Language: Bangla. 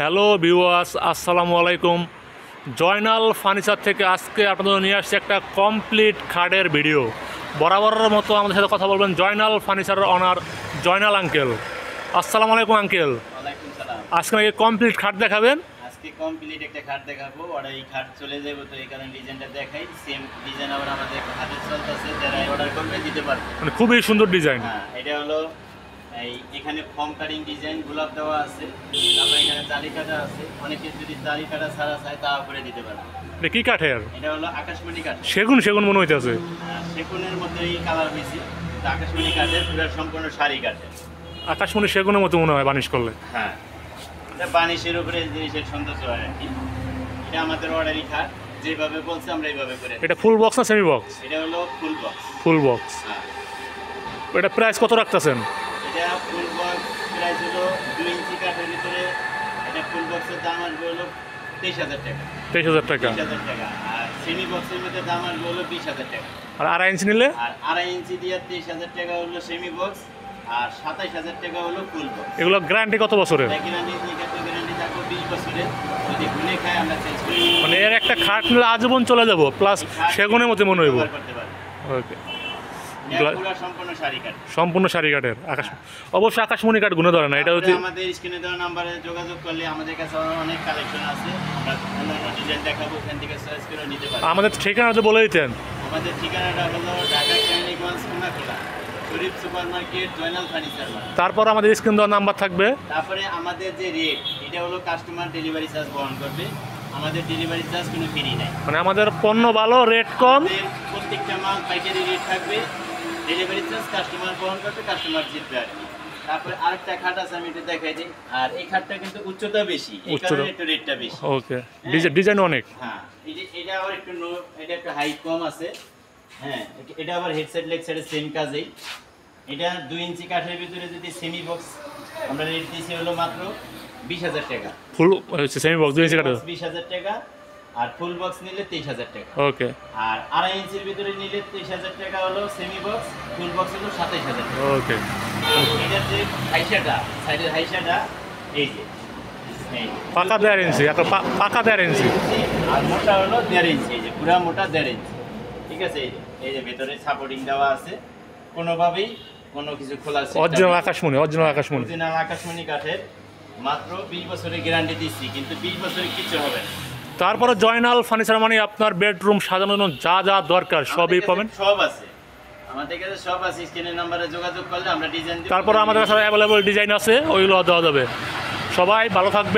হ্যালো ভিউয়ার্স, আসসালামু আলাইকুম। জয়নাল ফার্নিচার থেকে আজকে আপনাদের নিয়ে আসছে একটা কমপ্লিট খাটের ভিডিও। বরাবরের মতো আমাদের সাথে কথা বলবেন জয়নাল ফার্নিচারের অনার জয়নাল আঙ্কেল। আসসালামু আলাইকুম আঙ্কেল। ওয়ালাইকুম সালাম। আজকে নাকি কমপ্লিট খাট দেখাবেন? আজকে কমপ্লিট একটা খাট দেখাবো। অর্ডার এই খাট চলে যাবে, তো এই কারণে ডিজাইনটা দেখাই। সেম ডিজাইন আবার আমাদের হাতের চলতেছে, যারা অর্ডার করবে দিতে পারবে। মানে খুবই সুন্দর ডিজাইন। হ্যাঁ, এটা হলো এখানে ফর্ম কাটিং ডিজাইন গোলাপ দেওয়া আছে, তারপরে এখানে জালি কাটা আছে। অনেকে যদি জালি কাটা ছাড়া চায় তা করে দিতে পারবে। এটা কি কাঠের? এটা হলো আকাশমণি কাঠ। সেগুন মনে হইতেছে। সেগুনের মধ্যে এই কালার হয়েছে, আকাশমণি কাঠের পুরো সম্পূর্ণ শাড়ি কাঠের। আকাশমণি সেগুনের মতো মনে হয় বানিশ করলে। হ্যাঁ, এটা বানিশের উপরে জিনিসের সৌন্দর্য হয় আর কি। এটা আমাদের অর্ডারই খাট, যেভাবে বলছে আমরা এইভাবে করে। এটা ফুল বক্স না সেমি বক্স? এটা হলো ফুল বক্স। Full box. হ্যাঁ, এটা প্রাইস কত রাখতেছেন? এটা ফুল বক্স প্রাইস হলো 2 ইঞ্চি কাঠের ভিতরে। এটা ফুল বক্সের দাম আসবে হলো 23,000 টাকা। 23,000 টাকা। 23,000 টাকা। আর সেমি বক্সের মধ্যে দাম আসবে হলো 20,000 টাকা। আর 2.5 ইঞ্চি নিলে? আর 2.5 ইঞ্চি দিয়ে 23,000 টাকা হলো সেমি বক্স, আর 27,000 টাকা হলো ফুল বক্স। এগুলো গ্যারান্টি কত বছরের? গ্যারান্টি থাকবে 20 বছরের। যদি ভুলে খায় আমরা চেঞ্জ করে দিই। মানে এর একটা খাট নিলে আজীবন চলে যাবো, প্লাস সেগুনের মতো মনে হইব। ব্যবহার করতে পারবে। ওকে। এটা পুরো সম্পূর্ণ শাড়ি কাঠ। সম্পূর্ণ শাড়ি কাঠের। অবশ্যই আকাশমণি কাঠ গুনে ধরে না, এটা হচ্ছে। আমাদের স্ক্রিনে দেওয়া নাম্বারে যোগাযোগ করলে আমাদের কাছে অনেক কালেকশন আছে। আমরা অন্যান্য ডিজাইন দেখাবো, ওখান থেকে চয়েস করে নিতে পারবেন। আমাদের ঠিকানাটা বলে দিতেন। আমাদের ঠিকানাটা হলো Dhaka Keraniganj Konakhola, Sharif super market, Joynal furniture market. তারপর আমাদের স্ক্রিন দেওয়া নাম্বার থাকবে। তারপরে আমাদের যে রেট, এটা হলো কাস্টমার ডেলিভারি চার্জ বহন করবে। আমাদের ডেলিভারি চার্জ কোনো ফ্রি নাই। মানে আমাদের পণ্য ভালো, রেট কম। আমাদের প্রত্যেকটা মাল পাইকারি রেট থাকবে, ডেলিভারি চার্জ কাস্টমার বহন করবে, কাস্টমার জিতবে আর কি। তারপরে আরেকটা খাট আছে, আমি একটু দেখাই দিই। আর এই খাটটা কিন্তু উচ্চতা বেশি, এই কারণে একটু রেটটা বেশি। ওকে। ডিজাইন অনেক। হ্যাঁ, এটা আবার একটু এটা একটু হাইট কম আছে। হ্যাঁ, এটা আবার হেডসেট লেগ সাইডের সেম কাজেই। এটা 2 ইঞ্চি কাঠের ভিতরে যদি সেমি বক্স আমরা রেট দিয়েছি হলো মাত্র 20,000 টাকা। ফুল সেমি বক্স 2 ইঞ্চি কাঠ 20,000 টাকা। আর ফুল বক্স নিলে 23,000 টাকা। ওকে। আর 2.5 ইঞ্চির ভিতরে নিলে 23,000 টাকা হলো সেমি বক্স, ফুল বক্স হলো 27,000 টাকা। ওকে। এটার যে হাইসাটা, সাইডের হাইসাটা এই যে পাকা 1.5 ইঞ্চি, একটা পাকা 1.5 ইঞ্চি। আর মোটা হলো 1.5 ইঞ্চি, এই যে পুরা মোটা 1.5 ইঞ্চি। ঠিক আছে, এই যে ভেতরে সাপোর্টিং দেওয়া আছে, কোনোভাবেই কোনো কিছু খোলা আছে। অরিজিনাল আকাশমণি আকাশমণি কাঠের। মাত্র 20 বছরের গ্যারান্টি দিচ্ছি, কিন্তু 20 বছরে কিছু হবে না। তারপরে জয়নাল ফার্নিচার মানে আপনার বেডরুম সাজানোর জন্য যা যা দরকার সবই পাবেন। সব আছে আমাদের কাছে, সব আছে। স্ক্রিনের নাম্বারে যোগাযোগ করলে আমরা ডিজাইন দিব। তারপরে আমাদের কাছে অ্যাভেলেবল ডিজাইন আছে, ওইগুলো দেওয়া যাবে। সবাই ভালো থাকবে।